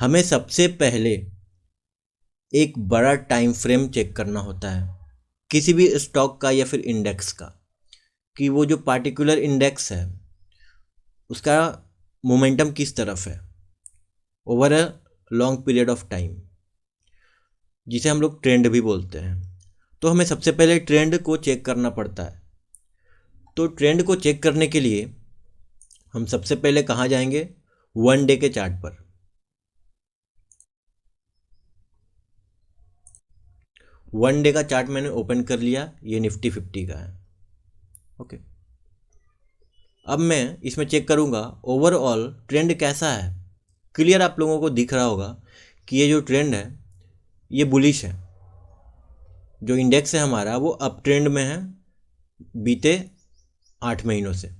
हमें सबसे पहले एक बड़ा टाइम फ्रेम चेक करना होता है किसी भी स्टॉक का या फिर इंडेक्स का, कि वो जो पार्टिकुलर इंडेक्स है उसका मोमेंटम किस तरफ है over a long period of time, जिसे हम लोग ट्रेंड भी बोलते हैं। तो हमें सबसे पहले ट्रेंड को चेक करना पड़ता है। तो ट्रेंड को चेक करने के लिए हम सबसे पहले कहाँ जाएंगे? 1 डे के चार्ट पर। 1 डे का चार्ट मैंने ओपन कर लिया, ये निफ्टी 50 का है। ओके, अब मैं इसमें चेक करूँगा ओवरऑल ट्रेंड कैसा है। क्लियर आप लोगों को दिख रहा होगा कि ये जो ट्रेंड है ये बुलिश है। जो इंडेक्स है हमारा वो अप ट्रेंड में है बीते 8 महीनों से।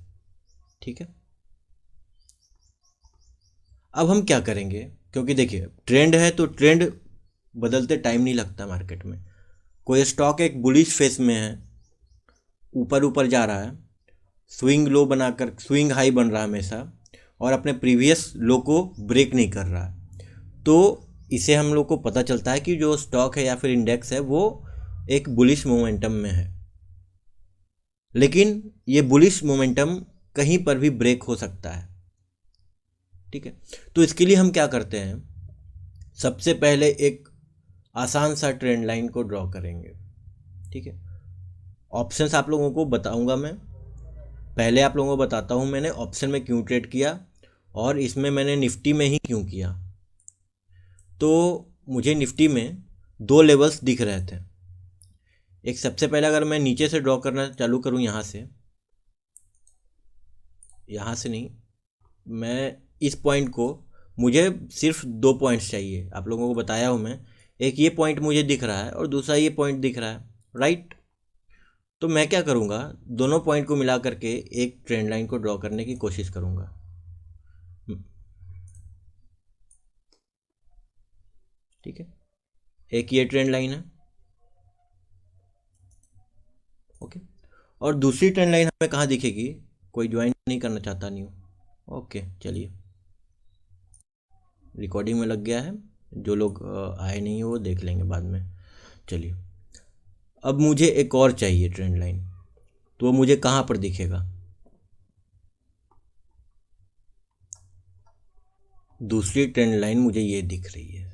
ठीक है, अब हम क्या करेंगे, क्योंकि देखिए ट्रेंड है तो ट्रेंड बदलते टाइम नहीं लगता मार्केट में। कोई स्टॉक एक बुलिश फेस में है, ऊपर ऊपर जा रहा है, स्विंग लो बनाकर स्विंग हाई बन रहा है हमेशा, और अपने प्रीवियस लो को ब्रेक नहीं कर रहा है, तो इसे हम लोग को पता चलता है कि जो स्टॉक है या फिर इंडेक्स है वो एक बुलिश मोमेंटम में है। लेकिन ये बुलिश मोमेंटम कहीं पर भी ब्रेक हो सकता है। ठीक है, तो इसके लिए हम क्या करते हैं, सबसे पहले एक आसान सा ट्रेंड लाइन को ड्रॉ करेंगे। ठीक है, ऑप्शंस आप लोगों को बताऊंगा मैं। पहले आप लोगों को बताता हूँ मैंने ऑप्शन में क्यों ट्रेड किया और इसमें मैंने निफ्टी में ही क्यों किया। तो मुझे निफ्टी में 2 लेवल्स दिख रहे थे। एक सबसे पहले अगर मैं नीचे से ड्रॉ करना चालू करूँ, यहाँ से नहीं, मैं इस पॉइंट को, मुझे सिर्फ 2 पॉइंट्स चाहिए, आप लोगों को बताया हूँ मैं। एक ये पॉइंट मुझे दिख रहा है और दूसरा ये पॉइंट दिख रहा है, राइट। तो मैं क्या करूँगा, दोनों पॉइंट को मिला करके एक ट्रेंड लाइन को ड्रॉ करने की कोशिश करूँगा। ठीक है, एक ये ट्रेंड लाइन है। ओके, और दूसरी ट्रेंड लाइन हमें कहाँ दिखेगी? कोई ज्वाइन नहीं करना चाहता न्यू। ओके, चलिए, रिकॉर्डिंग में लग गया है, जो लोग आए नहीं हो वो देख लेंगे बाद में। चलिए, अब मुझे एक और चाहिए ट्रेंड लाइन, तो वो मुझे कहाँ पर दिखेगा? दूसरी ट्रेंड लाइन मुझे ये दिख रही है।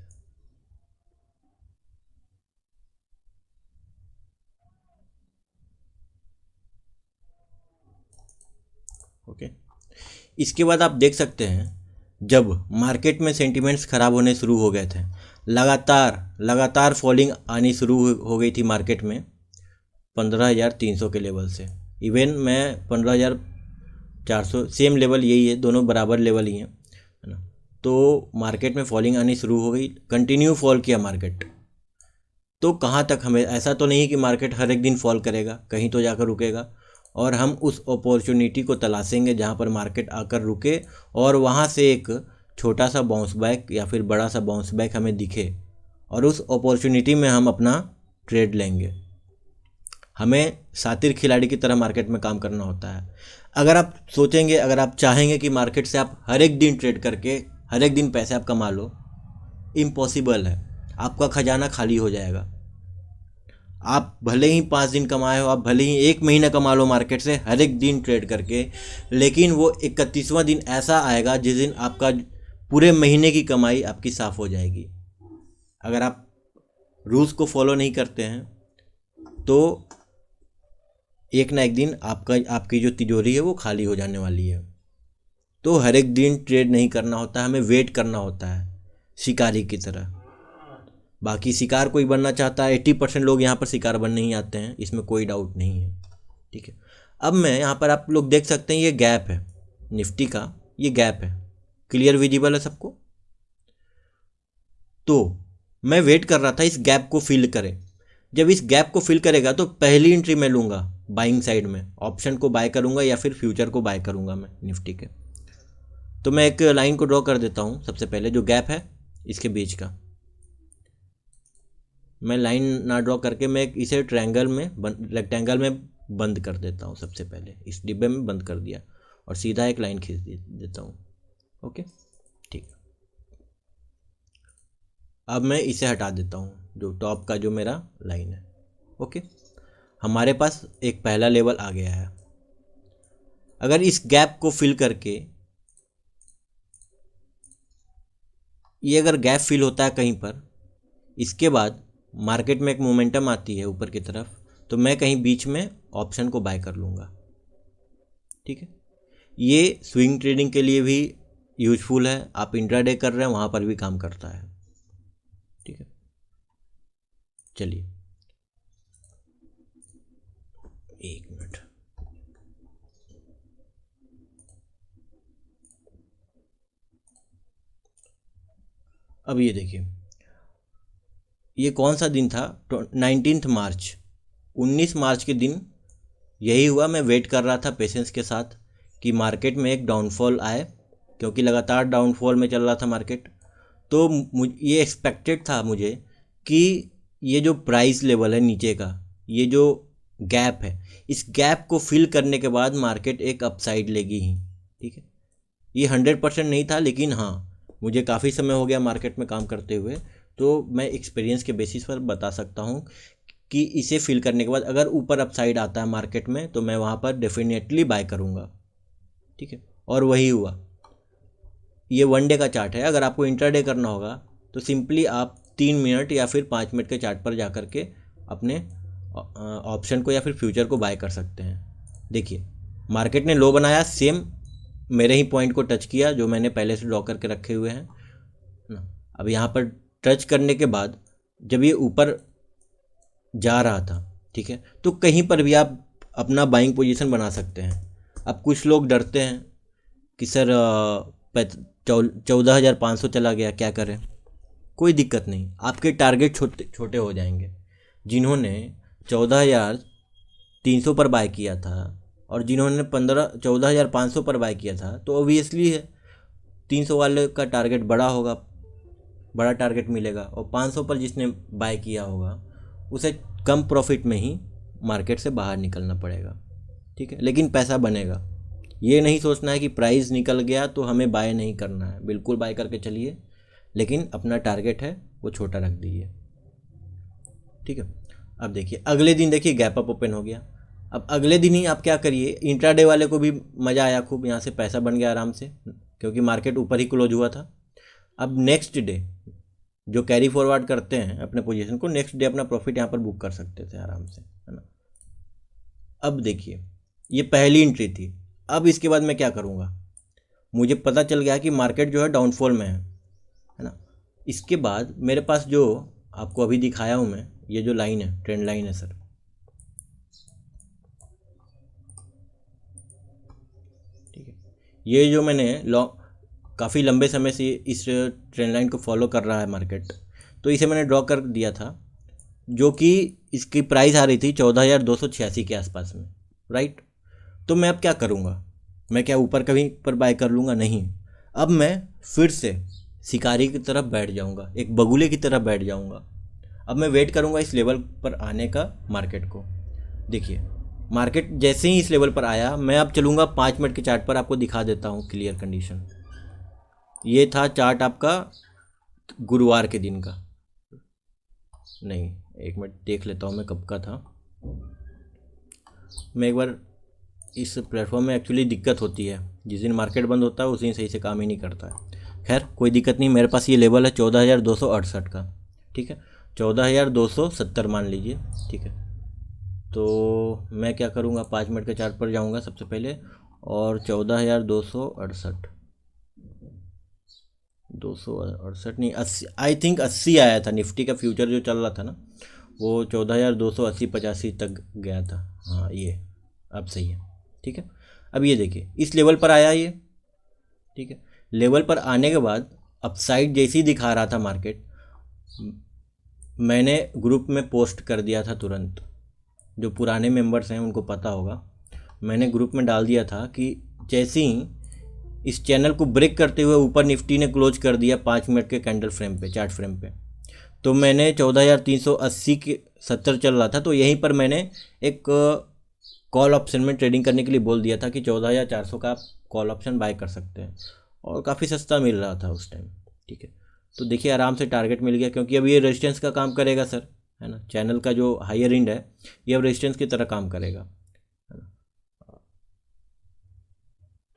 ओके, इसके बाद आप देख सकते हैं जब मार्केट में सेंटिमेंट्स ख़राब होने शुरू हो गए थे, लगातार लगातार फॉलिंग आनी शुरू हो गई थी मार्केट में 15,300 के लेवल से। इवन मैं 15,400, सेम लेवल यही है, दोनों बराबर लेवल ही हैं, है ना। तो मार्केट में फॉलिंग आनी शुरू हो गई, कंटिन्यू फॉल किया मार्केट। तो कहाँ तक, हमें ऐसा तो नहीं कि मार्केट हर एक दिन फॉल करेगा, कहीं तो जाकर रुकेगा, और हम उस अपॉर्चुनिटी को तलाशेंगे जहाँ पर मार्केट आकर रुके और वहाँ से एक छोटा सा बाउंस बैक या फिर बड़ा सा बाउंस बैक हमें दिखे, और उस अपॉर्चुनिटी में हम अपना ट्रेड लेंगे। हमें शातिर खिलाड़ी की तरह मार्केट में काम करना होता है। अगर आप सोचेंगे, अगर आप चाहेंगे कि मार्केट से आप हर एक दिन ट्रेड करके हर एक दिन पैसे आप कमा लो, इम्पॉसिबल है। आपका खजाना खाली हो जाएगा। आप भले ही 5 दिन कमाए हो, आप भले ही 1 महीना कमा लो मार्केट से हर एक दिन ट्रेड करके, लेकिन वो 31वां दिन ऐसा आएगा जिस दिन आपका पूरे महीने की कमाई आपकी साफ़ हो जाएगी। अगर आप रूल्स को फॉलो नहीं करते हैं तो एक ना एक दिन आपकी जो तिजोरी है वो खाली हो जाने वाली है। तो हर एक दिन ट्रेड नहीं करना होता है, हमें वेट करना होता है शिकारी की तरह। बाकी शिकार कोई बनना चाहता है, 80% लोग यहाँ पर शिकार बनने ही आते हैं, इसमें कोई डाउट नहीं है। ठीक है, अब मैं यहाँ पर, आप लोग देख सकते हैं ये गैप है निफ्टी का, ये गैप है, क्लियर विजिबल है सबको। तो मैं वेट कर रहा था इस गैप को फिल करे। जब इस गैप को फिल करेगा तो पहली एंट्री मैं लूँगा बाइंग साइड में, ऑप्शन को बाय करूँगा या फिर फ्यूचर को बाय करूँगा मैं निफ्टी के। तो मैं एक लाइन को ड्रॉ कर देता हूँ, सबसे पहले जो गैप है इसके बीच का मैं लाइन ना ड्रॉ करके मैं इसे ट्रायंगल में रेक्टेंगल में बंद कर देता हूँ। सबसे पहले इस डिब्बे में बंद कर दिया और सीधा एक लाइन खींच देता हूँ। ओके, ठीक। अब मैं इसे हटा देता हूँ, जो टॉप का जो मेरा लाइन है। ओके, हमारे पास एक पहला लेवल आ गया है। अगर इस गैप को फिल करके, ये अगर गैप फिल होता है कहीं पर, इसके बाद मार्केट में एक मोमेंटम आती है ऊपर की तरफ, तो मैं कहीं बीच में ऑप्शन को बाय कर लूँगा। ठीक है, ये स्विंग ट्रेडिंग के लिए भी यूजफुल है। आप इंट्राडे कर रहे हैं वहाँ पर भी काम करता है। ठीक है, चलिए एक मिनट। अब ये देखिए, ये कौन सा दिन था? 19 मार्च। 19 मार्च के दिन यही हुआ। मैं वेट कर रहा था पेशेंस के साथ कि मार्केट में एक डाउनफॉल आए, क्योंकि लगातार डाउनफॉल में चल रहा था मार्केट। तो ये एक्सपेक्टेड था मुझे कि ये जो प्राइस लेवल है नीचे का, ये जो गैप है, इस गैप को फिल करने के बाद मार्केट एक अपसाइड लेगी ही। ठीक है, ये 100% नहीं था, लेकिन हाँ, मुझे काफ़ी समय हो गया मार्केट में काम करते हुए, तो मैं एक्सपीरियंस के बेसिस पर बता सकता हूँ कि इसे फिल करने के बाद अगर ऊपर अपसाइड आता है मार्केट में, तो मैं वहाँ पर डेफिनेटली बाय करूँगा। ठीक है, और वही हुआ। ये 1 डे का चार्ट है। अगर आपको इंट्राडे करना होगा तो सिंपली आप 3 मिनट या फिर 5 मिनट के चार्ट पर जा कर के अपने ऑप्शन को या फिर फ्यूचर को बाय कर सकते हैं। देखिए, मार्केट ने लो बनाया, सेम मेरे ही पॉइंट को टच किया जो मैंने पहले से ड्रॉ करके रखे हुए हैं ना। अब यहाँ पर टच करने के बाद जब ये ऊपर जा रहा था, ठीक है, तो कहीं पर भी आप अपना बाइंग पोजीशन बना सकते हैं। अब कुछ लोग डरते हैं कि सर 14,500 चला गया, क्या करें? कोई दिक्कत नहीं, आपके टारगेट छोटे छोटे हो जाएंगे। जिन्होंने 14,300 पर बाय किया था और जिन्होंने 14,500 पर बाय किया था, तो ओबियसली है 300 वाले का टारगेट बड़ा होगा, बड़ा टारगेट मिलेगा। और 500 पर जिसने बाय किया होगा उसे कम प्रॉफिट में ही मार्केट से बाहर निकलना पड़ेगा। ठीक है, लेकिन पैसा बनेगा। ये नहीं सोचना है कि प्राइस निकल गया तो हमें बाय नहीं करना है, बिल्कुल बाय करके चलिए, लेकिन अपना टारगेट है वो छोटा रख दीजिए। ठीक है, अब देखिए अगले दिन, देखिए गैप अप ओपन हो गया। अब अगले दिन ही आप क्या करिए, इंट्राडे वाले को भी मज़ा आया खूब, यहाँ से पैसा बन गया आराम से, क्योंकि मार्केट ऊपर ही क्लोज हुआ था। अब नेक्स्ट डे जो कैरी फॉरवर्ड करते हैं अपने पोजीशन को, नेक्स्ट डे अपना प्रॉफिट यहाँ पर बुक कर सकते थे आराम से, है ना। अब देखिए, ये पहली एंट्री थी। अब इसके बाद मैं क्या करूँगा, मुझे पता चल गया कि मार्केट जो है डाउनफॉल में है ना। इसके बाद मेरे पास जो आपको अभी दिखाया हूँ मैं, ये जो लाइन है, ट्रेंड लाइन है सर, ठीक है, ये जो मैंने काफ़ी लंबे समय से इस ट्रेंड लाइन को फॉलो कर रहा है मार्केट, तो इसे मैंने ड्रॉ कर दिया था, जो कि इसकी प्राइस आ रही थी 14,286 के आसपास में, राइट। तो मैं अब क्या करूँगा, मैं क्या ऊपर कहीं पर बाय कर लूँगा? नहीं, अब मैं फिर से शिकारी की तरफ बैठ जाऊँगा, एक बगुले की तरफ बैठ जाऊँगा। अब मैं वेट करूँगा इस लेवल पर आने का मार्केट को। देखिए, मार्केट जैसे ही इस लेवल पर आया, मैं अब चलूँगा 5 मिनट के चार्ट पर, आपको दिखा देता हूँ क्लियर कंडीशन। ये था चार्ट आपका गुरुवार के दिन का, नहीं एक मिनट देख लेता हूँ मैं कब का था। मैं एक बार, इस प्लेटफॉर्म में एक्चुअली दिक्कत होती है, जिस दिन मार्केट बंद होता है उस दिन सही से काम ही नहीं करता है। खैर कोई दिक्कत नहीं, मेरे पास ये लेवल है 14,268 का। ठीक है, 14,270 मान लीजिए। ठीक है, तो मैं क्या करूँगा, 5 मिनट के चार्ट पर जाऊँगा सबसे पहले, और 14,268, 268 नहीं 80, आई थिंक 80 आया था। निफ्टी का फ्यूचर जो चल रहा था ना, वो 14,280-85 तक गया था। हाँ, ये अब सही है। ठीक है, अब ये देखिए इस लेवल पर आया ये। ठीक है, लेवल पर आने के बाद अपसाइड जैसे ही दिखा रहा था मार्केट, मैंने ग्रुप में पोस्ट कर दिया था तुरंत। जो पुराने मेंबर्स हैं उनको पता होगा, मैंने ग्रुप में डाल दिया था कि जैसे ही इस चैनल को ब्रेक करते हुए ऊपर निफ्टी ने क्लोज कर दिया 5 मिनट के कैंडल फ्रेम पे, चार्ट फ्रेम पे, तो मैंने 14,380 के 70 चल रहा था, तो यहीं पर मैंने एक कॉल ऑप्शन में ट्रेडिंग करने के लिए बोल दिया था कि 14,400 का आप कॉल ऑप्शन बाय कर सकते हैं, और काफ़ी सस्ता मिल रहा था उस टाइम। ठीक है, तो देखिए आराम से टारगेट मिल गया, क्योंकि अब ये रेजिस्टेंस का काम करेगा सर, है ना। चैनल का जो हायर एंड है ये अब रेजिस्टेंस की तरह काम करेगा, है ना।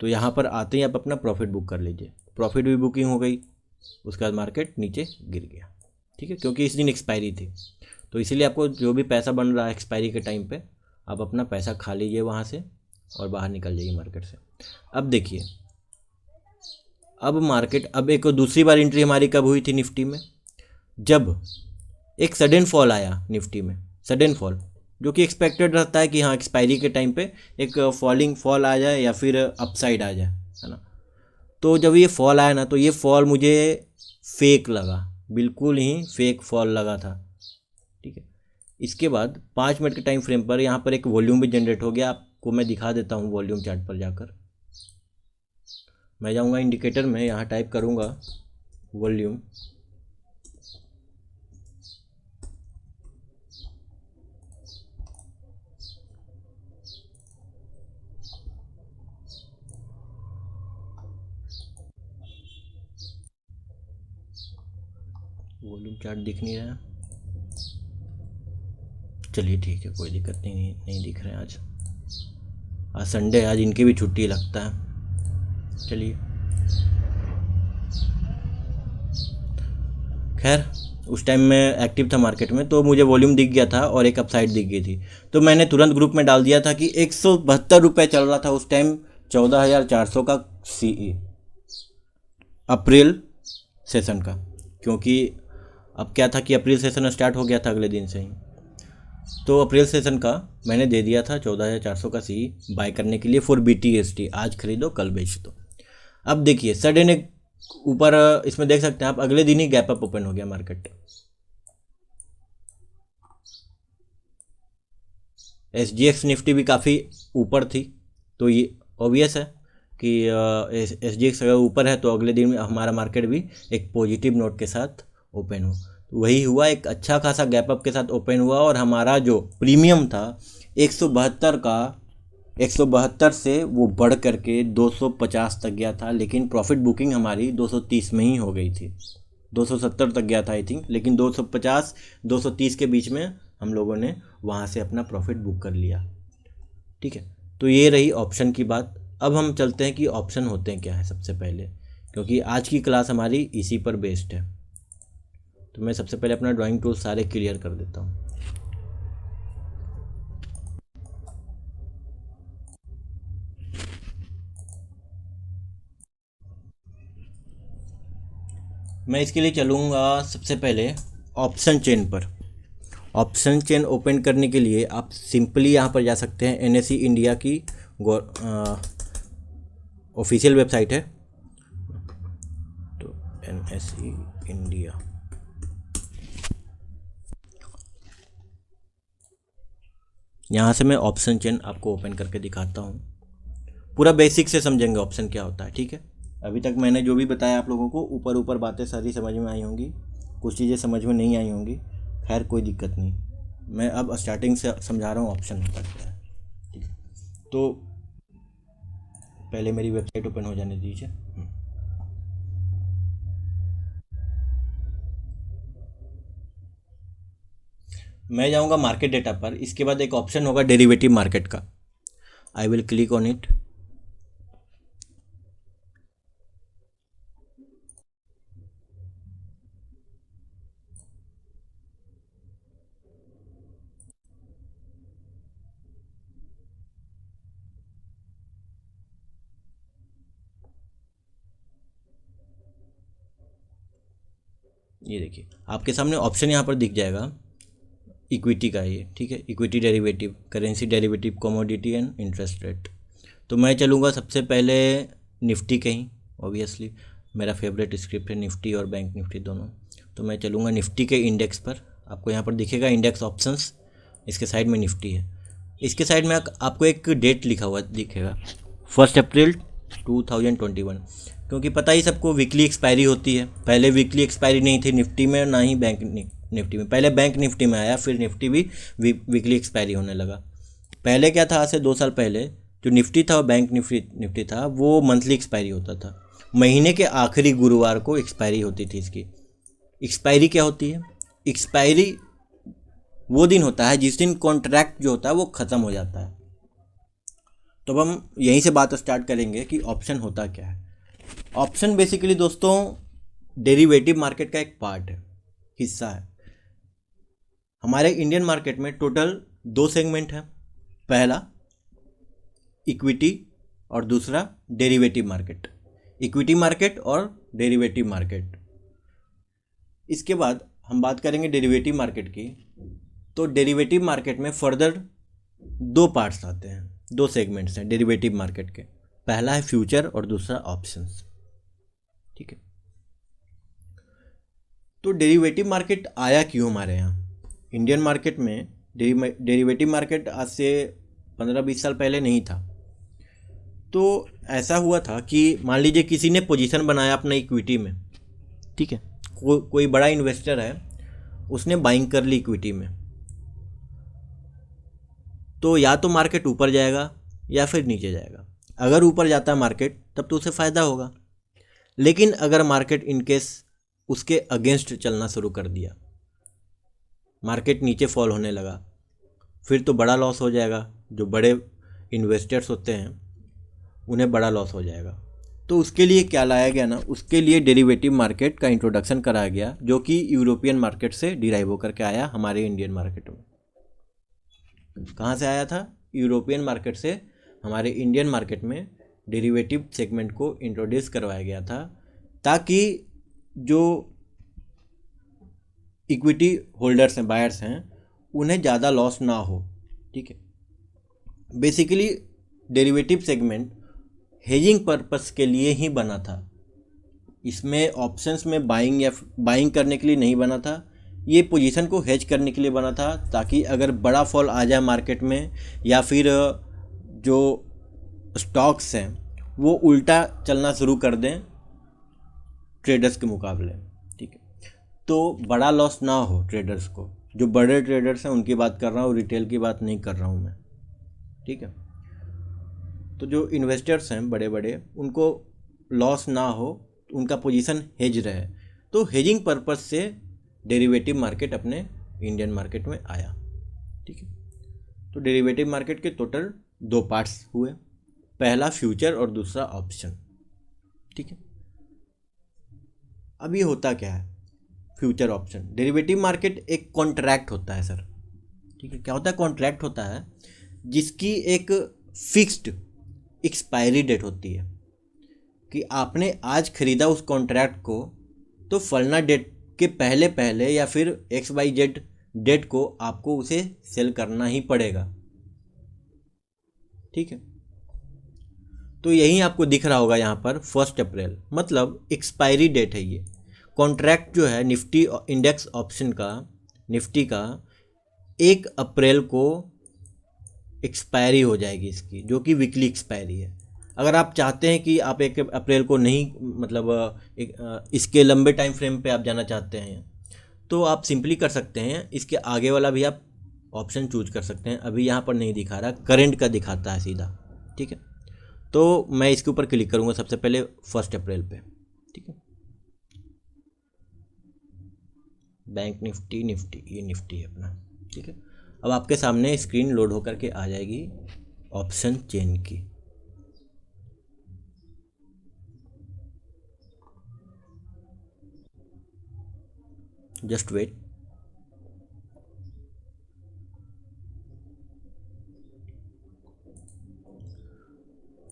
तो यहाँ पर आते ही आप अपना प्रॉफिट बुक कर लीजिए। प्रॉफिट भी बुकिंग हो गई, उसके बाद मार्केट नीचे गिर गया, ठीक है, क्योंकि इस दिन एक्सपायरी थी। तो इसीलिए आपको जो भी पैसा बन रहा है एक्सपायरी के टाइम पे, आप अपना पैसा खा लीजिए वहाँ से और बाहर निकल जाइए मार्केट से। अब देखिए, अब मार्केट, अब एक दूसरी बार एंट्री हमारी कब हुई थी निफ्टी में, जब एक सडन फॉल आया निफ्टी में, सडन फॉल, जो कि एक्सपेक्टेड रहता है कि हाँ एक्सपायरी के टाइम पे एक फॉलिंग फॉल आ जाए या फिर अपसाइड आ जाए, है ना। तो जब ये फॉल आया ना, तो ये फॉल मुझे फेक लगा, बिल्कुल ही फेक फॉल लगा था, ठीक है। इसके बाद 5 मिनट के टाइम फ्रेम पर यहाँ पर एक वॉल्यूम भी जनरेट हो गया। आपको मैं दिखा देता हूँ वॉल्यूम चार्ट पर जाकर। मैं जाऊँगा इंडिकेटर में, यहाँ टाइप करूँगा वॉल्यूम, वॉल्यूम चार्ट दिख नहीं रहा है, चलिए ठीक है, कोई दिक्कत नहीं दिख रहे हैं। आज संडे, आज इनकी भी छुट्टी लगता है, चलिए। खैर, उस टाइम मैं एक्टिव था मार्केट में, तो मुझे वॉल्यूम दिख गया था और एक अपसाइड दिख गई थी। तो मैंने तुरंत ग्रुप में डाल दिया था कि 172 रुपये चल रहा था उस टाइम 14,400 का CE अप्रैल सेशन का, क्योंकि अब क्या था कि अप्रैल सेशन स्टार्ट हो गया था अगले दिन से ही। तो अप्रैल सेशन का मैंने दे दिया था 14,400 का CE बाय करने के लिए फॉर BTST, आज खरीदो कल बेच दो। अब देखिए सडन एक ऊपर, इसमें देख सकते हैं आप, अगले दिन ही गैप अप ओपन हो गया मार्केट। SGX निफ्टी भी काफ़ी ऊपर थी, तो ये ऑब्वियस है कि SGX अगर ऊपर है तो अगले दिन हमारा मार्केट भी एक पॉजिटिव नोट के साथ ओपन हो। तो वही हुआ, एक अच्छा खासा गैप अप के साथ ओपन हुआ और हमारा जो प्रीमियम था 172 का, 172 से वो बढ़ करके 250 तक गया था, लेकिन प्रॉफिट बुकिंग हमारी 230 में ही हो गई थी। 270 तक गया था आई थिंक, लेकिन 250 230 के बीच में हम लोगों ने वहाँ से अपना प्रॉफिट बुक कर लिया, ठीक है। तो ये रही ऑप्शन की बात। अब हम चलते हैं कि ऑप्शन होते हैं क्या है सबसे पहले, क्योंकि आज की क्लास हमारी इसी पर बेस्ड है। तो मैं सबसे पहले अपना ड्राइंग टूल सारे क्लियर कर देता हूँ। मैं इसके लिए चलूँगा सबसे पहले ऑप्शन चेन पर। ऑप्शन चेन ओपन करने के लिए आप सिंपली यहाँ पर जा सकते हैं, NSE इंडिया की ऑफिशियल वेबसाइट है, तो NSE इंडिया, यहाँ से मैं ऑप्शन चेन आपको ओपन करके दिखाता हूँ। पूरा बेसिक से समझेंगे ऑप्शन क्या होता है, ठीक है। अभी तक मैंने जो भी बताया आप लोगों को, ऊपर ऊपर बातें सारी समझ में आई होंगी, कुछ चीज़ें समझ में नहीं आई होंगी, खैर कोई दिक्कत नहीं। मैं अब स्टार्टिंग से समझा रहा हूँ ऑप्शन होता क्या है, ठीक है। तो पहले मेरी वेबसाइट ओपन हो जाने दीजिए। मैं जाऊँगा मार्केट डेटा पर, इसके बाद एक ऑप्शन होगा डेरिवेटिव मार्केट का, I will click on it. ये देखिए आपके सामने ऑप्शन यहाँ पर दिख जाएगा, इक्विटी का ये, ठीक है। Equity derivative, currency derivative, commodity and interest rate. तो मैं चलूँगा सबसे पहले निफ्टी के ही, ऑब्वियसली मेरा फेवरेट स्क्रिप्ट है निफ्टी और बैंक निफ्टी दोनों। तो मैं चलूँगा निफ्टी के इंडेक्स पर। आपको यहाँ पर दिखेगा इंडेक्स ऑप्शंस, इसके साइड में निफ्टी है, इसके साइड में आपको एक डेट लिखा हुआ दिखेगा 1 अप्रैल 2021, क्योंकि पता ही सबको वीकली एक्सपायरी होती है। पहले वीकली एक्सपायरी नहीं थी निफ्टी में, ना ही बैंक निफ्टी में। पहले बैंक निफ्टी में आया, फिर निफ्टी भी वीकली एक्सपायरी होने लगा। पहले क्या था, आज से 2 साल पहले जो निफ्टी था, बैंक निफ्टी था, वो मंथली एक्सपायरी होता था, महीने के आखिरी गुरुवार को एक्सपायरी होती थी इसकी। एक्सपायरी क्या होती है? एक्सपायरी वो दिन होता है जिस दिन कॉन्ट्रैक्ट जो होता है वो ख़त्म हो जाता है। तो अब हम यहीं से बात स्टार्ट करेंगे कि ऑप्शन होता क्या है। ऑप्शन बेसिकली दोस्तों डेरिवेटिव मार्केट का एक पार्ट है, हिस्सा है। हमारे इंडियन मार्केट में टोटल 2 सेगमेंट है, पहला इक्विटी और दूसरा डेरिवेटिव मार्केट। इक्विटी मार्केट और डेरिवेटिव मार्केट। इसके बाद हम बात करेंगे डेरिवेटिव मार्केट की। तो डेरिवेटिव मार्केट में फर्दर 2 पार्ट्स आते हैं, 2 सेगमेंट्स हैं डेरिवेटिव मार्केट के। पहला है फ्यूचर और दूसरा ऑप्शंस। ठीक है, तो डेरिवेटिव मार्केट आया क्यों हमारे यहाँ इंडियन मार्केट में? डेरिवेटिव मार्केट आज से 15-20 साल पहले नहीं था। तो ऐसा हुआ था कि मान लीजिए किसी ने पोजीशन बनाया अपना इक्विटी में, ठीक है, कोई बड़ा इन्वेस्टर है, उसने बाइंग कर ली इक्विटी में, तो या तो मार्केट ऊपर जाएगा या फिर नीचे जाएगा। अगर ऊपर जाता है मार्केट तब तो उसे फ़ायदा होगा, लेकिन अगर मार्केट इनकेस उसके अगेंस्ट चलना शुरू कर दिया, मार्केट नीचे फॉल होने लगा, फिर तो बड़ा लॉस हो जाएगा। जो बड़े इन्वेस्टर्स होते हैं उन्हें बड़ा लॉस हो जाएगा। तो उसके लिए क्या लाया गया ना, उसके लिए डेरिवेटिव मार्केट का इंट्रोडक्शन कराया गया, जो कि यूरोपियन मार्केट से डिराइव होकर के आया हमारे इंडियन मार्केट में। कहाँ से आया था? यूरोपियन मार्केट से हमारे इंडियन मार्केट में डेरिवेटिव सेगमेंट को इंट्रोड्यूस करवाया गया था, ताकि जो इक्विटी होल्डर्स हैं, बायर्स हैं, उन्हें ज़्यादा लॉस ना हो। ठीक है, basically derivative segment hedging purpose के लिए ही बना था। इसमें ऑप्शंस में बाइंग करने के लिए नहीं बना था, ये पोजीशन को हेज करने के लिए बना था, ताकि अगर बड़ा फॉल आ जाए मार्केट में या फिर जो स्टॉक्स हैं वो उल्टा चलना शुरू कर दें ट्रेडर्स के मुकाबले। ठीक है, तो बड़ा लॉस ना हो ट्रेडर्स को। जो बड़े ट्रेडर्स हैं उनकी बात कर रहा हूँ, रिटेल की बात नहीं कर रहा हूँ मैं। ठीक है, तो जो इन्वेस्टर्स हैं बड़े बड़े, उनको लॉस ना हो, उनका पोजीशन हेज रहे। तो हेजिंग पर्पस से डेरिवेटिव मार्केट अपने इंडियन मार्केट में आया। ठीक है, तो डेरिवेटिव मार्केट के टोटल 2 पार्ट्स हुए, पहला फ्यूचर और दूसरा ऑप्शन। ठीक है, अब ये होता क्या है फ्यूचर ऑप्शन? डेरिवेटिव मार्केट एक कॉन्ट्रैक्ट होता है सर। ठीक है, क्या होता है? कॉन्ट्रैक्ट होता है जिसकी एक फिक्स्ड एक्सपायरी डेट होती है, कि आपने आज खरीदा उस कॉन्ट्रैक्ट को, तो फलना डेट के पहले पहले या फिर XYZ डेट को आपको उसे सेल करना ही पड़ेगा। ठीक है, तो यही आपको दिख रहा होगा यहाँ पर 1 अप्रैल, मतलब एक्सपायरी डेट है ये। कॉन्ट्रैक्ट जो है निफ्टी इंडेक्स ऑप्शन का, निफ्टी का 1 अप्रैल को एक्सपायरी हो जाएगी इसकी, जो कि वीकली एक्सपायरी है। अगर आप चाहते हैं कि आप 1 अप्रैल को नहीं, मतलब इसके लंबे टाइम फ्रेम पे आप जाना चाहते हैं, तो आप सिंपली कर सकते हैं, इसके आगे वाला भी आप ऑप्शन चूज कर सकते हैं। अभी यहाँ पर नहीं दिखा रहा, करंट का दिखाता है सीधा। ठीक है, तो मैं इसके ऊपर क्लिक करूँगा सबसे पहले 1 अप्रैल पे। ठीक है, बैंक निफ्टी, ये निफ्टी है अपना। ठीक है, अब आपके सामने स्क्रीन लोड होकर के आ जाएगी ऑप्शन चेन की। Just wait.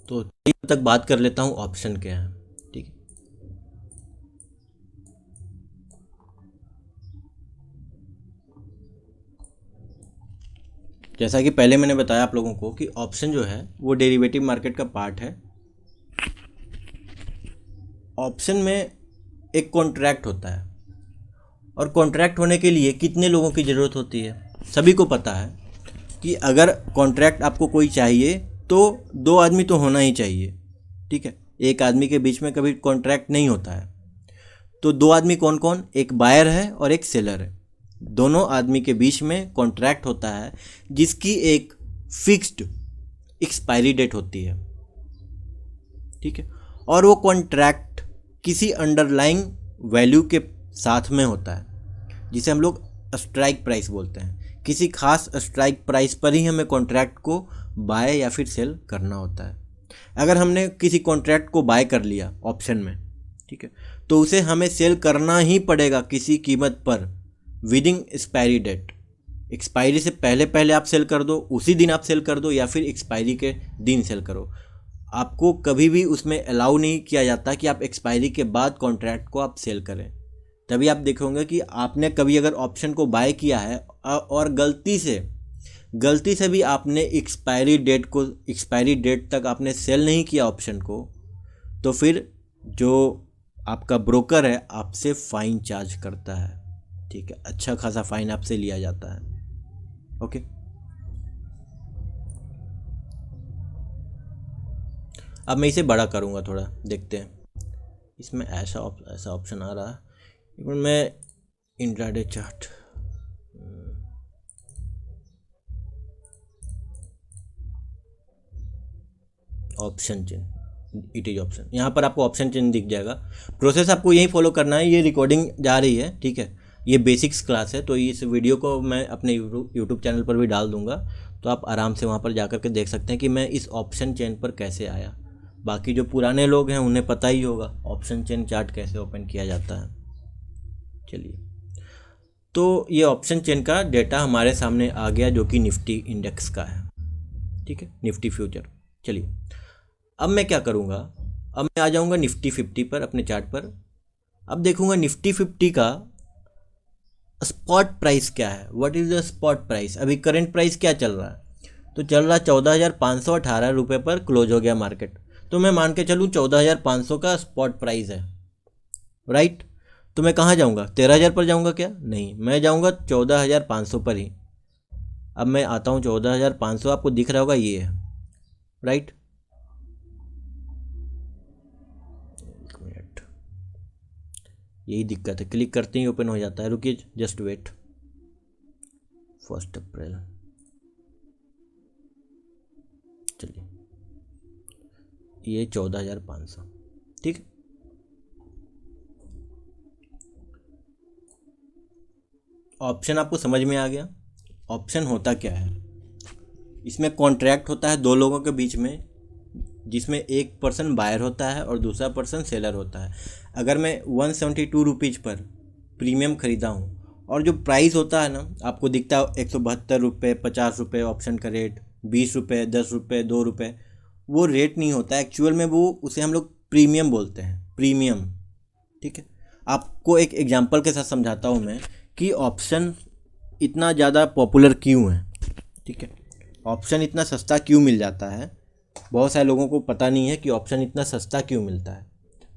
तो तब तक बात कर लेता हूँ ऑप्शन क्या है। ठीक है, जैसा कि पहले मैंने बताया आप लोगों को कि ऑप्शन जो है वो डेरिवेटिव मार्केट का पार्ट है। ऑप्शन में एक कॉन्ट्रैक्ट होता है, और कॉन्ट्रैक्ट होने के लिए कितने लोगों की ज़रूरत होती है? सभी को पता है कि अगर कॉन्ट्रैक्ट आपको कोई चाहिए तो 2 आदमी तो होना ही चाहिए। ठीक है, एक आदमी के बीच में कभी कॉन्ट्रैक्ट नहीं होता है। तो 2 आदमी कौन कौन? एक बायर है और एक सेलर है। दोनों आदमी के बीच में कॉन्ट्रैक्ट होता है जिसकी एक फिक्स्ड एक्सपायरी डेट होती है। ठीक है, और वो कॉन्ट्रैक्ट किसी अंडरलाइंग वैल्यू के साथ में होता है, जिसे हम लोग स्ट्राइक प्राइस बोलते हैं। किसी खास स्ट्राइक प्राइस पर ही हमें कॉन्ट्रैक्ट को बाय या फिर सेल करना होता है। अगर हमने किसी कॉन्ट्रैक्ट को बाय कर लिया ऑप्शन में, ठीक है, तो उसे हमें सेल करना ही पड़ेगा किसी कीमत पर विदिन एक्सपायरी डेट। एक्सपायरी से पहले पहले आप सेल कर दो, उसी दिन आप सेल कर दो, या फिर एक्सपायरी के दिन सेल करो। आपको कभी भी उसमें अलाउ नहीं किया जाता कि आप एक्सपायरी के बाद कॉन्ट्रैक्ट को आप सेल करें। तभी आप देखोगे कि आपने कभी अगर ऑप्शन को बाय किया है और गलती से भी आपने एक्सपायरी डेट तक आपने सेल नहीं किया ऑप्शन को, तो फिर जो आपका ब्रोकर है आपसे फ़ाइन चार्ज करता है। ठीक है, अच्छा खासा फ़ाइन आपसे लिया जाता है। ओके, अब मैं इसे बड़ा करूँगा थोड़ा, देखते हैं इसमें ऐसा ऑप्शन आ रहा है। एक मिनट, मैं intraday chart, option chain, it is option, यहाँ पर आपको ऑप्शन चेन दिख जाएगा। प्रोसेस आपको यही फॉलो करना है। ये रिकॉर्डिंग जा रही है, ठीक है, ये बेसिक्स क्लास है, तो इस वीडियो को मैं अपने यूट्यूब चैनल पर भी डाल दूंगा, तो आप आराम से वहाँ पर जा कर के देख सकते हैं कि मैं इस ऑप्शन चेन पर कैसे आया। बाकी जो पुराने लोग हैं उन्हें पता ही होगा ऑप्शन चेन चार्ट कैसे ओपन किया जाता है। चलिए, तो ये ऑप्शन चेन का डेटा हमारे सामने आ गया, जो कि निफ्टी इंडेक्स का है, ठीक है, निफ्टी फ्यूचर। चलिए, अब मैं क्या करूँगा, अब मैं आ जाऊँगा निफ्टी 50 पर, अपने चार्ट पर। अब देखूँगा निफ्टी 50 का स्पॉट प्राइस क्या है, what is the spot price. अभी करंट प्राइस क्या चल रहा है, तो चल रहा 14,518 रुपये पर क्लोज हो गया मार्केट। तो मैं मान के चलूँ 14,500 का स्पॉट प्राइस है, राइट। तो मैं कहाँ जाऊँगा, 13,000 पर जाऊँगा क्या, नहीं, मैं जाऊँगा 14,500 पर ही। अब मैं आता हूँ 14,500, आपको दिख रहा होगा ये है, राइट। एक मिनट, यही दिक्कत है, क्लिक करते ही ओपन हो जाता है। रुकिए, जस्ट वेट। 1 अप्रैल, चलिए, ये 14,500, ठीक। ऑप्शन आपको समझ में आ गया। ऑप्शन होता क्या है, इसमें कॉन्ट्रैक्ट होता है दो लोगों के बीच में, जिसमें एक पर्सन बायर होता है और दूसरा पर्सन सेलर होता है। अगर मैं 172 रुपीज़ पर प्रीमियम ख़रीदा हूँ, और जो प्राइस होता है ना, आपको दिखता है 172 रुपये, 50 रुपये ऑप्शन का रेट, 20 रुपये, 10 रुपये, 2 रुपये, वो रेट नहीं होता एक्चुअल में, वो उसे हम लोग प्रीमियम बोलते हैं, प्रीमियम, ठीक है। आपको एक एग्जांपल के साथ समझाता हूँ मैं कि ऑप्शन इतना ज़्यादा पॉपुलर क्यों है, ठीक है, ऑप्शन इतना सस्ता क्यों मिल जाता है। बहुत सारे लोगों को पता नहीं है कि ऑप्शन इतना सस्ता क्यों मिलता है।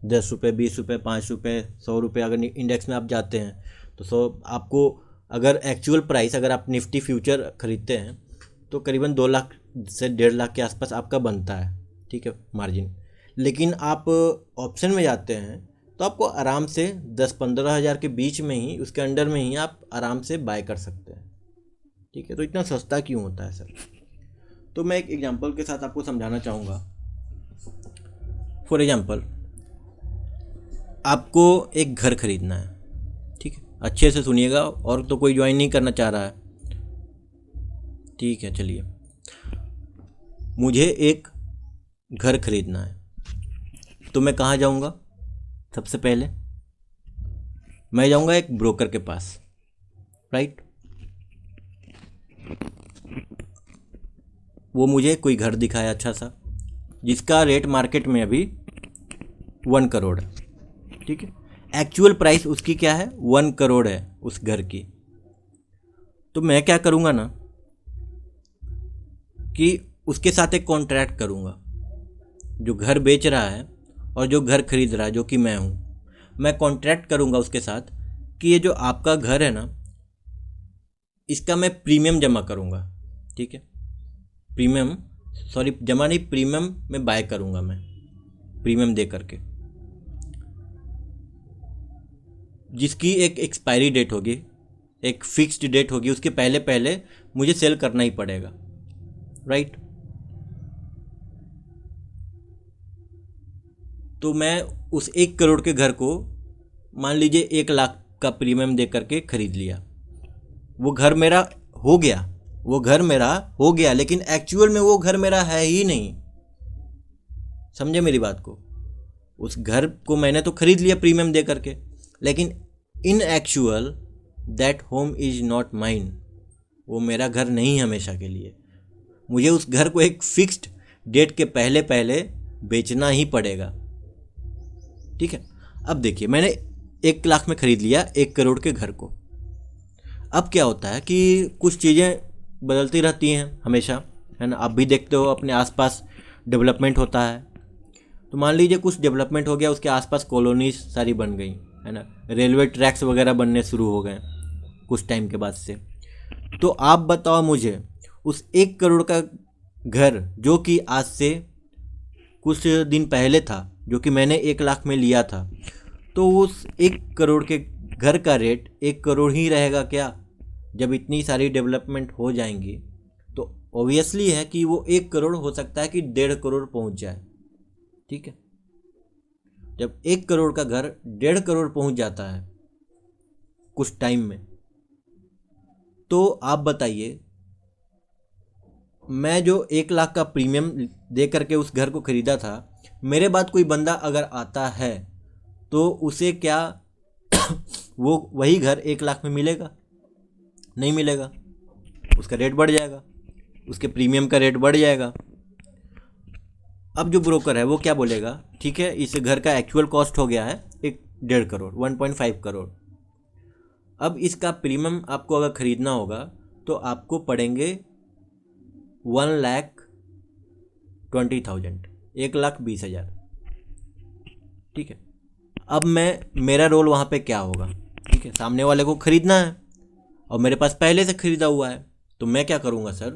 10 रुपये, 20 रुपये, 5 रुपये, 100 रुपये, अगर इंडेक्स में आप जाते हैं तो 100, आपको अगर एक्चुअल प्राइस, अगर आप निफ्टी फ्यूचर खरीदते हैं तो करीबन 2 लाख से 1.5 लाख के आसपास आपका बनता है, ठीक है, मार्जिन। लेकिन आप ऑप्शन में जाते हैं तो आपको आराम से 10-15 हज़ार के बीच में ही, उसके अंडर में ही आप आराम से बाय कर सकते हैं, ठीक है। तो इतना सस्ता क्यों होता है सर, तो मैं एक एग्जांपल के साथ आपको समझाना चाहूँगा। फॉर एग्जांपल, आपको एक घर खरीदना है, ठीक है, अच्छे से सुनिएगा, और तो कोई ज्वाइन नहीं करना चाह रहा है, ठीक है। चलिए, मुझे एक घर खरीदना है, तो मैं कहाँ जाऊँगा, सबसे पहले मैं जाऊँगा एक ब्रोकर के पास, राइट। वो मुझे कोई घर दिखाया अच्छा सा, जिसका रेट मार्केट में अभी 1 करोड़ है, ठीक है। एक्चुअल प्राइस उसकी क्या है, 1 करोड़ है उस घर की। तो मैं क्या करूँगा ना, कि उसके साथ एक कॉन्ट्रैक्ट करूँगा, जो घर बेच रहा है और जो घर खरीद रहा है, जो कि मैं हूँ, मैं कॉन्ट्रैक्ट करूँगा उसके साथ कि ये जो आपका घर है ना, इसका मैं प्रीमियम जमा करूँगा, ठीक है, प्रीमियम, सॉरी जमा नहीं, प्रीमियम में बाय करूँगा, मैं प्रीमियम दे करके, जिसकी एक एक्सपायरी डेट होगी, एक फिक्स्ड डेट होगी, उसके पहले पहले मुझे सेल करना ही पड़ेगा, राइट। तो मैं उस 1 करोड़ के घर को मान लीजिए 1 लाख का प्रीमियम दे करके खरीद लिया, वो घर मेरा हो गया, वो घर मेरा हो गया, लेकिन एक्चुअल में वो घर मेरा है ही नहीं। समझे मेरी बात को? उस घर को मैंने तो खरीद लिया प्रीमियम दे करके, लेकिन इन actual that home is not mine. वो मेरा घर नहीं हमेशा के लिए। मुझे उस घर को एक फिक्स्ड डेट के पहले पहले बेचना ही पड़ेगा। ठीक है, अब देखिए मैंने 1 लाख में ख़रीद लिया 1 करोड़ के घर को। अब क्या होता है कि कुछ चीज़ें बदलती रहती हैं हमेशा, है ना। आप भी देखते हो अपने आसपास डेवलपमेंट होता है, तो मान लीजिए कुछ डेवलपमेंट हो गया, उसके आसपास कॉलोनीज सारी बन गई, है ना। रेलवे ट्रैक्स वगैरह बनने शुरू हो गए कुछ टाइम के बाद से। तो आप बताओ मुझे, उस 1 करोड़ का घर जो कि आज से कुछ दिन पहले था, जो कि मैंने 1 लाख में लिया था, तो उस 1 करोड़ के घर का रेट 1 करोड़ ही रहेगा क्या? जब इतनी सारी डेवलपमेंट हो जाएंगी तो ऑब्वियसली है कि वो 1 करोड़ हो सकता है कि 1.5 करोड़ पहुंच जाए। ठीक है, जब 1 करोड़ का घर 1.5 करोड़ पहुंच जाता है कुछ टाइम में, तो आप बताइए, मैं जो 1 लाख का प्रीमियम दे करके उस घर को ख़रीदा था, मेरे बाद कोई बंदा अगर आता है तो उसे क्या वो वही घर 1 लाख में मिलेगा? नहीं मिलेगा, उसका रेट बढ़ जाएगा, उसके प्रीमियम का रेट बढ़ जाएगा। अब जो ब्रोकर है वो क्या बोलेगा, ठीक है इस घर का एक्चुअल कॉस्ट हो गया है 1.5 करोड़ 1.5 करोड़। अब इसका प्रीमियम आपको अगर ख़रीदना होगा तो आपको पड़ेंगे 1,20,000, 1,20,000। ठीक है, अब मेरा रोल वहाँ पे क्या होगा? ठीक है, सामने वाले को ख़रीदना है और मेरे पास पहले से ख़रीदा हुआ है, तो मैं क्या करूँगा सर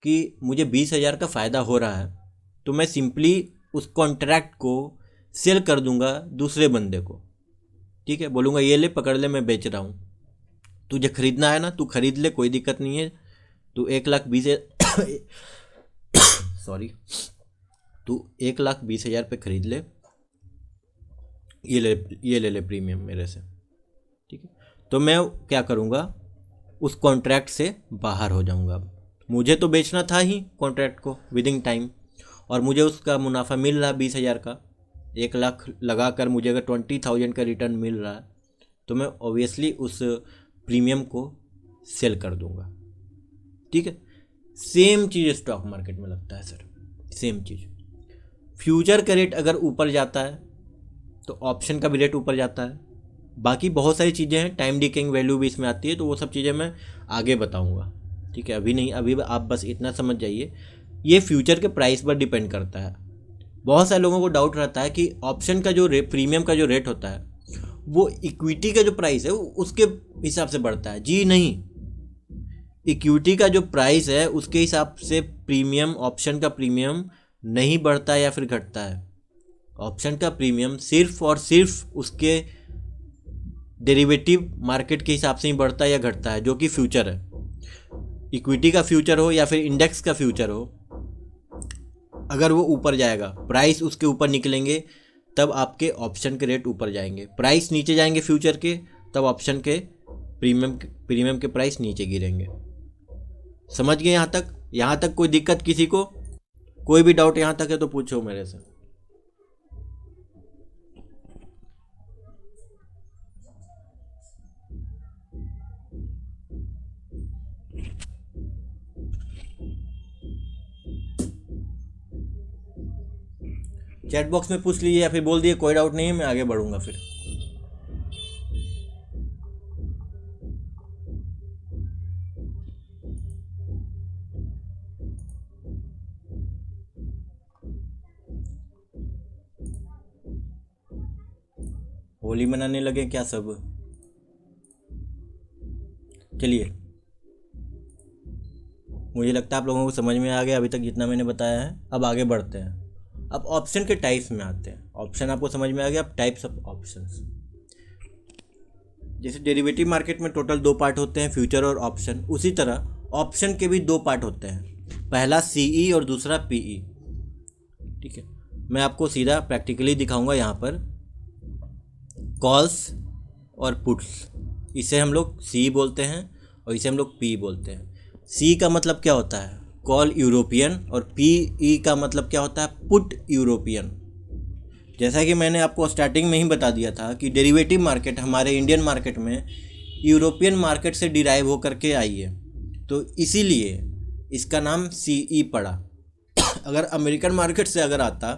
कि मुझे 20,000 का फ़ायदा हो रहा है, तो मैं सिंपली उस कॉन्ट्रैक्ट को सेल कर दूंगा दूसरे बंदे को। ठीक है, बोलूँगा ये ले पकड़ ले, मैं बेच रहा हूँ, तुझे ख़रीदना है ना, तू ख़रीद ले, कोई दिक्कत नहीं है। तू 1,20,000 सॉरी, तू 1,20,000 पे ख़रीद ले, ये ले प्रीमियम मेरे से। ठीक है, तो मैं क्या करूँगा, उस कॉन्ट्रैक्ट से बाहर हो जाऊँगा। अब मुझे तो बेचना था ही कॉन्ट्रैक्ट को विदिन टाइम, और मुझे उसका मुनाफा मिल रहा 20,000 का। 1 लाख लगा कर मुझे अगर 20,000 का रिटर्न मिल रहा है, तो मैं ऑब्वियसली उस प्रीमियम को सेल कर दूंगा। ठीक है, सेम चीज़ स्टॉक मार्केट में लगता है सर, सेम चीज़। फ्यूचर का रेट अगर ऊपर जाता है तो ऑप्शन का भी रेट ऊपर जाता है। बाकी बहुत सारी चीज़ें हैं, टाइम डिकेइंग वैल्यू भी इसमें आती है, तो वो सब चीज़ें मैं आगे बताऊंगा। ठीक है, अभी नहीं, अभी आप बस इतना समझ जाइए, ये फ्यूचर के प्राइस पर डिपेंड करता है। बहुत सारे लोगों को डाउट रहता है कि ऑप्शन का जो प्रीमियम का जो रेट होता है वो इक्विटी का जो प्राइस है उसके हिसाब से बढ़ता है। जी नहीं, इक्विटी का जो प्राइस है उसके हिसाब से प्रीमियम, ऑप्शन का प्रीमियम नहीं बढ़ता है या फिर घटता है। ऑप्शन का प्रीमियम सिर्फ और सिर्फ उसके डेरिवेटिव मार्केट के हिसाब से ही बढ़ता है या घटता है, जो कि फ्यूचर है। इक्विटी का फ्यूचर हो या फिर इंडेक्स का फ्यूचर हो, अगर वो ऊपर जाएगा, प्राइस उसके ऊपर निकलेंगे, तब आपके ऑप्शन के रेट ऊपर जाएंगे। प्राइस नीचे जाएंगे फ्यूचर के, तब ऑप्शन के प्रीमियम के प्राइस नीचे गिरेंगे। समझ गए यहाँ तक? यहाँ तक कोई दिक्कत किसी को? कोई भी डाउट यहाँ तक है तो पूछो मेरे से। चैट बॉक्स में पूछ लीजिए या फिर बोल दिए कोई डाउट नहीं है, मैं आगे बढ़ूंगा फिर। होली मनाने लगे क्या सब? चलिए, मुझे लगता है आप लोगों को समझ में आ गया अभी तक जितना मैंने बताया है। अब आगे बढ़ते हैं। अब ऑप्शन के टाइप्स में आते हैं। ऑप्शन आपको समझ में आ गया, अब टाइप्स ऑफ ऑप्शंस। जैसे डेरिवेटिव मार्केट में टोटल 2 पार्ट होते हैं, फ्यूचर और ऑप्शन, उसी तरह ऑप्शन के भी 2 पार्ट होते हैं, पहला सीई और दूसरा पीई। ठीक है, मैं आपको सीधा प्रैक्टिकली दिखाऊंगा यहाँ पर। कॉल्स और पुट्स, इसे हम लोग सी बोलते हैं और इसे हम लोग पी बोलते हैं। सी का मतलब क्या होता है, कॉल यूरोपियन, और पी का मतलब क्या होता है, पुट यूरोपियन। जैसा कि मैंने आपको स्टार्टिंग में ही बता दिया था कि डेरिवेटिव मार्केट हमारे इंडियन मार्केट में यूरोपियन मार्केट से डिराइव होकर के आई है, तो इसीलिए इसका नाम सीई पड़ा। अगर अमेरिकन मार्केट से अगर आता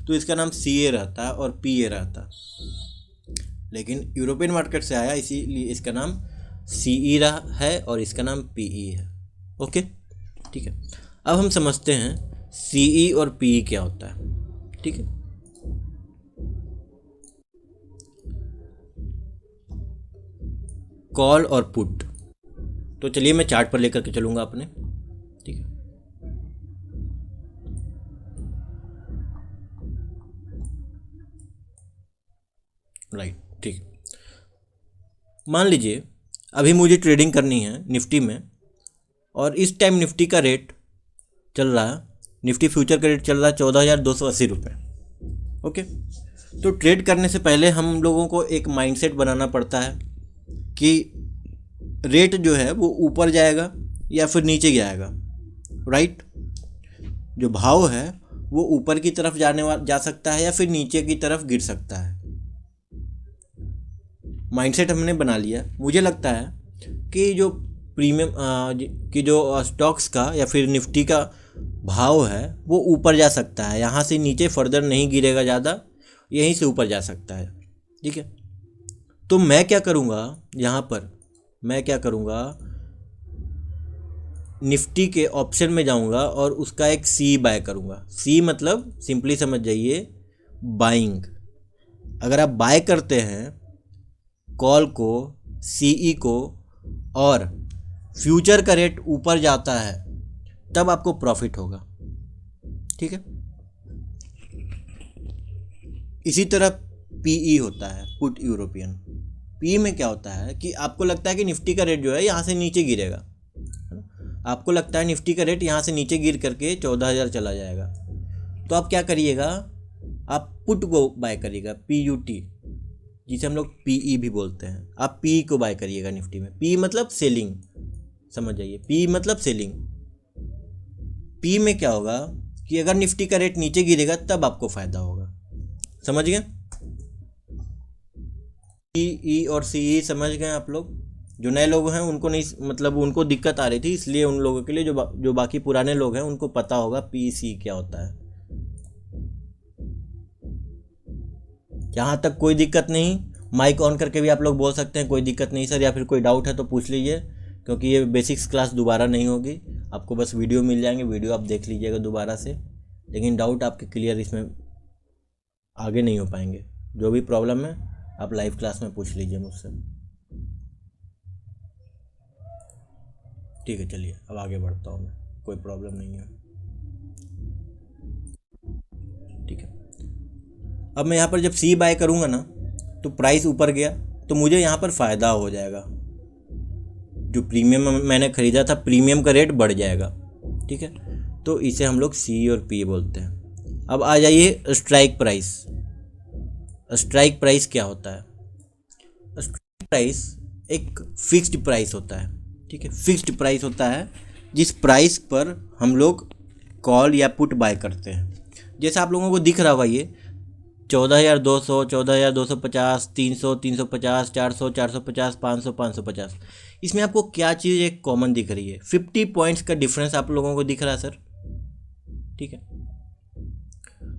तो इसका नाम सीए रहता और पीए रहता, लेकिन यूरोपियन मार्केट से आया इसीलिए इसका नाम सीई रहा है और इसका नाम पीई है। ओके, ठीक है। अब हम समझते हैं सीई और पीई क्या होता है। ठीक है, कॉल और पुट। तो चलिए मैं चार्ट पर लेकर के चलूँगा अपने। ठीक है, राइट, ठीक। मान लीजिए अभी मुझे ट्रेडिंग करनी है निफ्टी में, और इस टाइम निफ्टी का रेट चल रहा है, निफ्टी फ्यूचर का रेट चल रहा है 14,280 रुपये। ओके, तो ट्रेड करने से पहले हम लोगों को एक माइंडसेट बनाना पड़ता है कि रेट जो है वो ऊपर जाएगा या फिर नीचे जाएगा, राइट। जो भाव है वो ऊपर की तरफ जा सकता है या फिर नीचे की तरफ गिर सकता है। माइंडसेट हमने बना लिया। मुझे लगता है कि जो प्रीमियम कि जो स्टॉक्स का या फिर निफ्टी का भाव है वो ऊपर जा सकता है, यहाँ से नीचे फर्दर नहीं गिरेगा ज़्यादा, यहीं से ऊपर जा सकता है। ठीक है, तो मैं क्या करूँगा, यहाँ पर मैं क्या करूँगा, निफ्टी के ऑप्शन में जाऊँगा और उसका एक सी बाय करूँगा। सी मतलब सिंपली समझ जाइए, बाइंग। अगर आप बाय करते हैं कॉल को, सीई को, और फ्यूचर का रेट ऊपर जाता है, तब आपको प्रॉफिट होगा। ठीक है, इसी तरह पीई होता है, पुट यूरोपियन। पी में क्या होता है कि आपको लगता है कि निफ्टी का रेट जो है यहाँ से नीचे गिरेगा, आपको लगता है निफ्टी का रेट यहाँ से नीचे गिर करके 14,000 चला जाएगा, तो आप क्या करिएगा, आप पुट को बाय करिएगा, PUT, जिसे हम लोग PE भी बोलते हैं। आप PE को बाय करिएगा निफ्टी में। PE मतलब सेलिंग, समझ जाइए, PE मतलब सेलिंग। P में क्या होगा कि अगर निफ्टी का रेट नीचे गिरेगा तब आपको फ़ायदा होगा। समझ गए? PE और CE समझ गए आप लोग? जो नए लोग हैं उनको नहीं, मतलब उनको दिक्कत आ रही थी, इसलिए उन लोगों के लिए जो बाकी पुराने लोग हैं उनको पता होगा PE क्या होता है। यहाँ तक कोई दिक्कत नहीं, माइक ऑन करके भी आप लोग बोल सकते हैं, कोई दिक्कत नहीं सर, या फिर कोई डाउट है तो पूछ लीजिए, क्योंकि ये बेसिक्स क्लास दोबारा नहीं होगी, आपको बस वीडियो मिल जाएंगे, वीडियो आप देख लीजिएगा दोबारा से, लेकिन डाउट आपके क्लियर इसमें आगे नहीं हो पाएंगे। जो भी प्रॉब्लम है आप लाइव क्लास में पूछ लीजिए मुझसे। ठीक है, चलिए अब आगे बढ़ता हूँ मैं, कोई प्रॉब्लम नहीं है। ठीक है, अब मैं यहाँ पर जब सी बाय करूँगा ना, तो प्राइस ऊपर गया तो मुझे यहाँ पर फ़ायदा हो जाएगा। जो प्रीमियम मैंने ख़रीदा था, प्रीमियम का रेट बढ़ जाएगा। ठीक है, तो इसे हम लोग सी और पी बोलते हैं। अब आ जाइए स्ट्राइक प्राइस। स्ट्राइक प्राइस क्या होता है? स्ट्राइक प्राइस एक फिक्स्ड प्राइस होता है। ठीक है, फिक्स्ड प्राइस होता है जिस प्राइस पर हम लोग कॉल या पुट बाय करते हैं। जैसा आप लोगों को दिख रहा होगा, ये 14,200, 14,250, 300, 350, 400, 450, 500, 550, इसमें आपको क्या चीज़ एक कॉमन दिख रही है? 50 पॉइंट्स का डिफरेंस आप लोगों को दिख रहा है सर। ठीक है,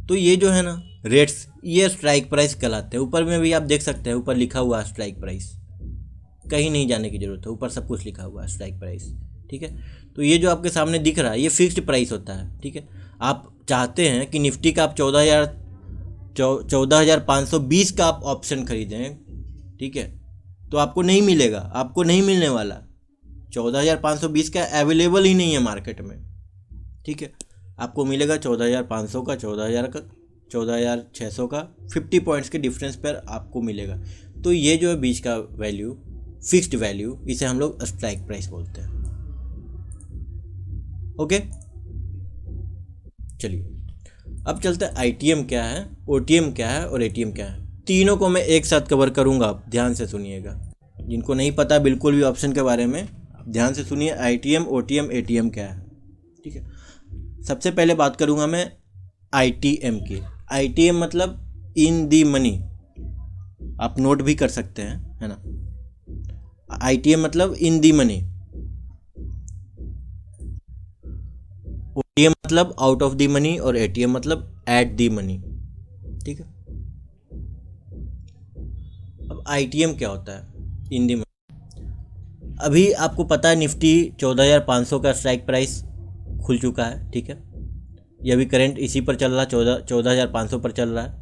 तो ये जो है ना रेट्स, ये स्ट्राइक प्राइस कहलाते हैं। ऊपर में भी आप देख सकते हैं, ऊपर लिखा हुआ है स्ट्राइक प्राइस, कहीं नहीं जाने की ज़रूरत है, ऊपर सब कुछ लिखा हुआ है स्ट्राइक प्राइस। ठीक है, तो ये जो आपके सामने दिख रहा है ये फिक्स्ड प्राइस होता है। ठीक है, आप चाहते हैं कि निफ्टी का आप 14,520 का आप ऑप्शन खरीदें, ठीक है, तो आपको नहीं मिलेगा, आपको नहीं मिलने वाला। 14,520 का अवेलेबल ही नहीं है मार्केट में। ठीक है, आपको मिलेगा 14,500 का, 14,000 का, 14,600 का, 50 पॉइंट्स के डिफरेंस पर आपको मिलेगा। तो ये जो है बीच का वैल्यू, फिक्स्ड वैल्यू, इसे हम लोग स्ट्राइक प्राइस बोलते हैं। ओके, चलिए अब चलते हैं ITM क्या है, OTM क्या है और ATM क्या है। तीनों को मैं एक साथ कवर करूँगा, आप ध्यान से सुनिएगा। जिनको नहीं पता बिल्कुल भी ऑप्शन के बारे में, आप ध्यान से सुनिए। ITM, OTM, ATM क्या है, ठीक है। सबसे पहले बात करूँगा मैं ITM की। ITM मतलब इन दी मनी, आप नोट भी कर सकते हैं, है ना। ITM मतलब इन दी मनी, OTM मतलब आउट ऑफ दी मनी, और ATM मतलब एट दी मनी, ठीक है। अब ITM क्या होता है, इन दी मनी। अभी आपको पता है निफ्टी 14,500 का स्ट्राइक प्राइस खुल चुका है, ठीक है। ये अभी करंट इसी पर चल रहा है, 14,500 पर चल रहा है।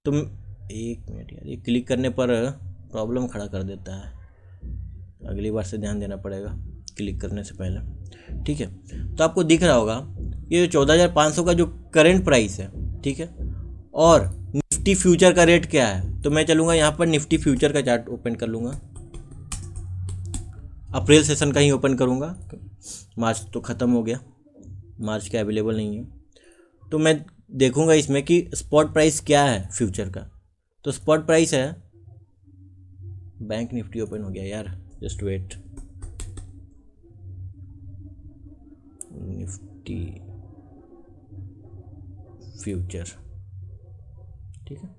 तुम एक मिनट यार, ये क्लिक करने पर प्रॉब्लम खड़ा कर देता है, अगली बार से ध्यान देना पड़ेगा क्लिक करने से पहले, ठीक है। तो आपको दिख रहा होगा ये 14,500 का जो करंट प्राइस है, ठीक है, और निफ्टी फ्यूचर का रेट क्या है। तो मैं चलूँगा यहाँ पर निफ्टी फ्यूचर का चार्ट ओपन कर लूँगा, अप्रैल सेशन का ही ओपन करूँगा, मार्च तो ख़त्म हो गया, मार्च का अवेलेबल नहीं है। तो मैं देखूँगा इसमें कि स्पॉट प्राइस क्या है फ्यूचर का। तो स्पॉट प्राइस है, बैंक निफ्टी ओपन हो गया यार, जस्ट वेट, निफ्टी फ्यूचर, ठीक है,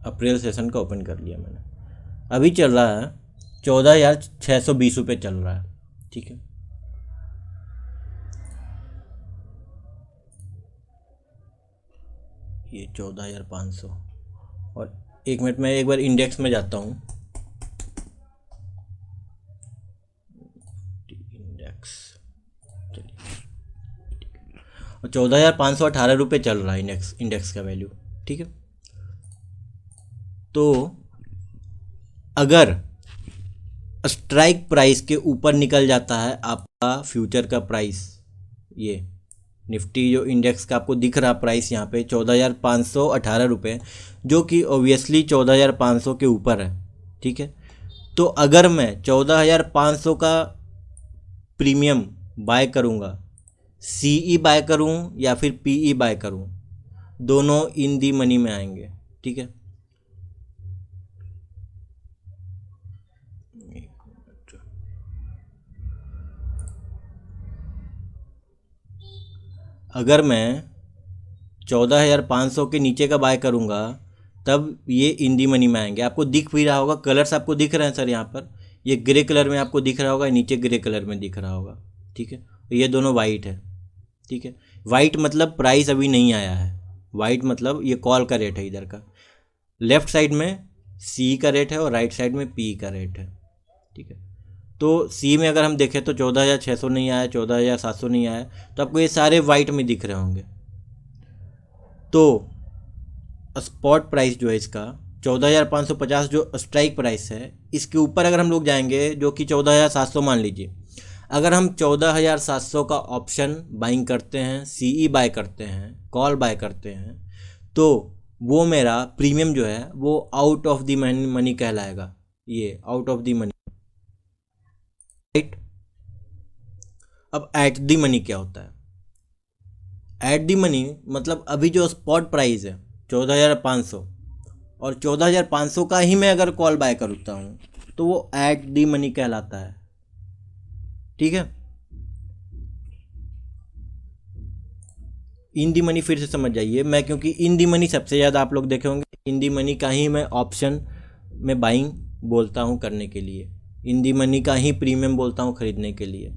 अप्रैल सेशन का ओपन कर लिया मैंने। अभी चल रहा है 14,620 रुपये चल रहा है, ठीक है। ये 14,500, और एक मिनट में एक बार इंडेक्स में जाता हूँ, इंडेक्स, चलिए, और 14,518 रुपये चल रहा है इंडेक्स का वैल्यू, ठीक है। तो अगर स्ट्राइक प्राइस के ऊपर निकल जाता है आपका फ्यूचर का प्राइस, ये निफ्टी जो इंडेक्स का आपको दिख रहा प्राइस यहाँ पे 14,518 रुपये, जो कि ओबियसली 14,500 के ऊपर है, ठीक है। तो अगर मैं 14,500 का प्रीमियम बाय करूँगा, CE बाय करूँ या फिर PE बाय करूँ, दोनों इन दी मनी में आएंगे, ठीक है। अगर मैं 14,500 के नीचे का बाय करूँगा तब ये इन दी मनी में आएंगे। आपको दिख भी रहा होगा, कलर्स आपको दिख रहे हैं सर, यहाँ पर ये ग्रे कलर में आपको दिख रहा होगा, नीचे ग्रे कलर में दिख रहा होगा, ठीक है। ये दोनों वाइट है, ठीक है। वाइट मतलब प्राइस अभी नहीं आया है, वाइट मतलब ये कॉल का रेट है इधर का, लेफ्ट साइड में CE का रेट है और राइट साइड में PE का रेट है, ठीक है। तो CE में अगर हम देखें तो 14,600 नहीं आया, 14,700 नहीं आया, तो आपको ये सारे वाइट में दिख रहे होंगे। तो स्पॉट प्राइस जो है इसका 14,550 जो स्ट्राइक प्राइस है, इसके ऊपर अगर हम लोग जाएंगे, जो कि 14,700 मान लीजिए, अगर हम 14,700 का ऑप्शन बाइंग करते हैं, CE बाय करते हैं, कॉल बाय करते हैं, तो वो मेरा प्रीमियम जो है वो आउट ऑफ द मनी कहलाएगा, ये out of the money, right. अब एट द मनी क्या होता है? एट द मनी मतलब अभी जो स्पॉट प्राइस है 14,500, और 14,500 का ही मैं अगर कॉल बाय करता हूँ तो वो एट दी मनी कहलाता है, ठीक है। इन दी मनी फिर से समझ जाइए, मैं क्योंकि इन दी मनी सबसे ज़्यादा आप लोग देखे होंगे, इन दी मनी का ही मैं ऑप्शन में बाइंग बोलता हूँ करने के लिए, इन दी मनी का ही प्रीमियम बोलता हूँ खरीदने के लिए,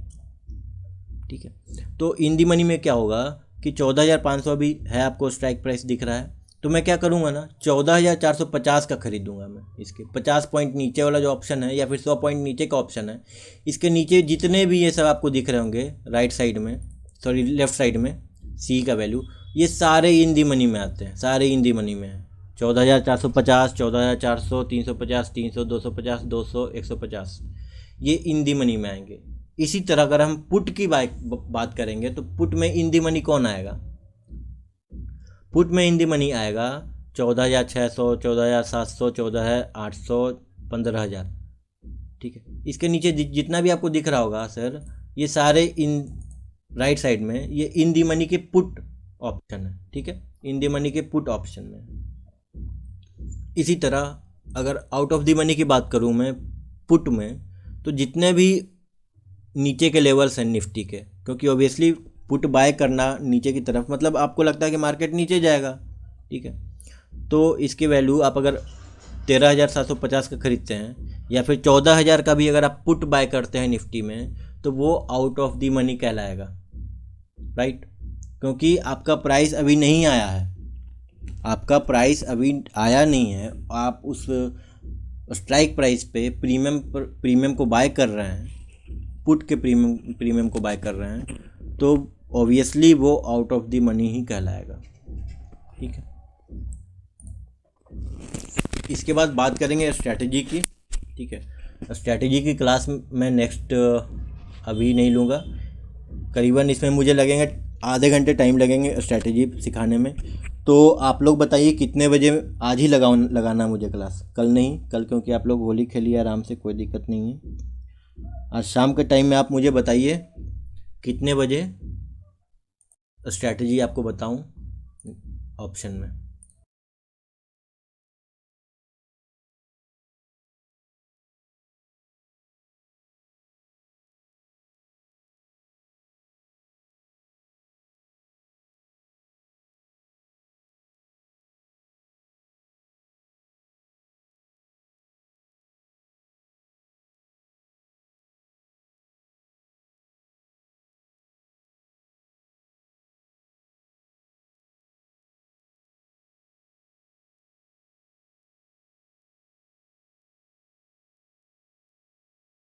ठीक है। तो इन दी मनी में क्या होगा कि 14,500 अभी है, आपको स्ट्राइक प्राइस दिख रहा है, तो मैं क्या करूँगा ना, 14,450 का खरीदूंगा मैं। इसके 50 पॉइंट नीचे वाला जो ऑप्शन है या फिर 100 पॉइंट नीचे का ऑप्शन है, इसके नीचे जितने भी ये सब आपको दिख रहे होंगे राइट साइड में, सॉरी लेफ्ट साइड में, CE का वैल्यू, ये सारे इन दी मनी में आते हैं, सारे इन दी मनी में हैं। 14,450, 14,400, 350, 300, 250, 200, 150, ये इन दी मनी में आएंगे। इसी तरह अगर हम पुट की बात करेंगे तो पुट में इन दी मनी कौन आएगा? पुट में इन दी मनी आएगा 14,600, 14,700, 14,800, 15,000, ठीक है। इसके नीचे जितना भी आपको दिख रहा होगा सर, ये सारे इन राइट साइड में ये इन दी मनी के पुट ऑप्शन है, ठीक है, इन दी मनी के पुट ऑप्शन में, इसी तरह अगर आउट ऑफ द मनी की बात करूँ मैं पुट में, तो जितने भी नीचे के लेवल्स हैं निफ्टी के, क्योंकि ऑब्वियसली पुट बाय करना नीचे की तरफ, मतलब आपको लगता है कि मार्केट नीचे जाएगा, ठीक है, तो इसकी वैल्यू आप अगर 13,750 का खरीदते हैं या फिर 14,000 का भी अगर आप पुट बाय करते हैं निफ्टी में, तो वो आउट ऑफ द मनी कहलाएगा, राइट। क्योंकि आपका प्राइस अभी नहीं आया है, आपका प्राइस अभी आया नहीं है, आप उस स्ट्राइक प्राइस पे प्रीमियम को बाय कर रहे हैं, पुट के प्रीमियम को बाय कर रहे हैं, तो ऑब्वियसली वो आउट ऑफ द मनी ही कहलाएगा, ठीक है। इसके बाद बात करेंगे स्ट्रैटेजी की, ठीक है। स्ट्रैटेजी की क्लास मैं नेक्स्ट अभी नहीं लूँगा, करीबन इसमें मुझे लगेंगे आधे घंटे टाइम लगेंगे स्ट्रैटेजी सिखाने में। तो आप लोग बताइए कितने बजे आज ही लगाना मुझे क्लास, कल नहीं, कल क्योंकि आप लोग होली खेलिए आराम से, कोई दिक्कत नहीं है। आज शाम के टाइम में आप मुझे बताइए कितने बजे स्ट्रैटेजी आपको बताऊं ऑप्शन में।